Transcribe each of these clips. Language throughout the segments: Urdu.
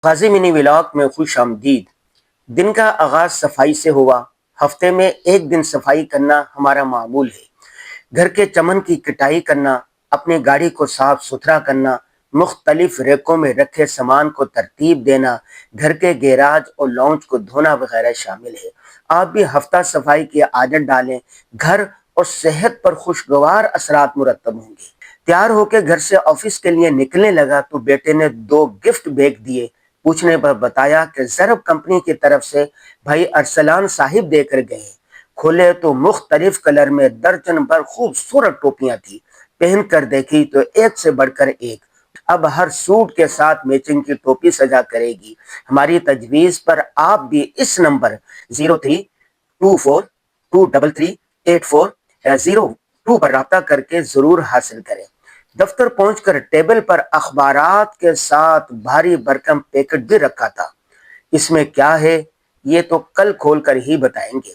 غازی منی ولاگ میں خوش آمدید۔ دن کا آغاز صفائی سے ہوا۔ ہفتے میں ایک دن صفائی کرنا ہمارا معمول ہے۔ گھر کے چمن کی کٹائی کرنا، اپنی گاڑی کو صاف ستھرا کرنا، مختلف ریکوں میں رکھے سامان کو ترتیب دینا، گھر کے گیراج اور لانچ کو دھونا وغیرہ شامل ہے۔ آپ بھی ہفتہ صفائی کی عادت ڈالیں، گھر اور صحت پر خوشگوار اثرات مرتب ہوں گے۔ تیار ہو کے گھر سے آفس کے لیے نکلنے لگا تو بیٹے نے 2 گفٹ بیگ دیے۔ پوچھنے پر بتایا کہ ضرب کمپنی کی طرف سے بھائی ارسلان صاحب دے کر گئے۔ کھولے تو مختلف کلر میں درجن بھر خوبصورت ٹوپیاں تھی۔ پہن کر دیکھی تو ایک سے بڑھ کر ایک۔ اب ہر سوٹ کے ساتھ میچنگ کی ٹوپی سجا کرے گی۔ ہماری تجویز پر آپ بھی اس نمبر 0324233840 پر رابطہ کر کے ضرور حاصل کریں۔ دفتر پہنچ کر ٹیبل پر اخبارات کے ساتھ بھاری بھرکم پیکٹ بھی رکھا تھا۔ اس میں کیا ہے یہ تو کل کھول کر ہی بتائیں گے۔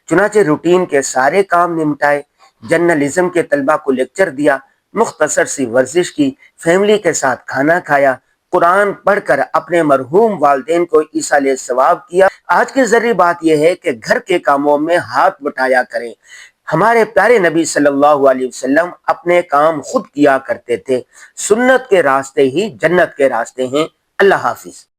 چنانچہ روٹین کے سارے کام نمٹائے، جرنلزم کے طلبہ کو لیکچر دیا، مختصر سی ورزش کی، فیملی کے ساتھ کھانا کھایا، قرآن پڑھ کر اپنے مرحوم والدین کو ایصال ثواب کیا۔ آج کی ضروری بات یہ ہے کہ گھر کے کاموں میں ہاتھ بٹایا کریں۔ ہمارے پیارے نبی صلی اللہ علیہ وسلم اپنے کام خود کیا کرتے تھے۔ سنت کے راستے ہی جنت کے راستے ہیں۔ اللہ حافظ۔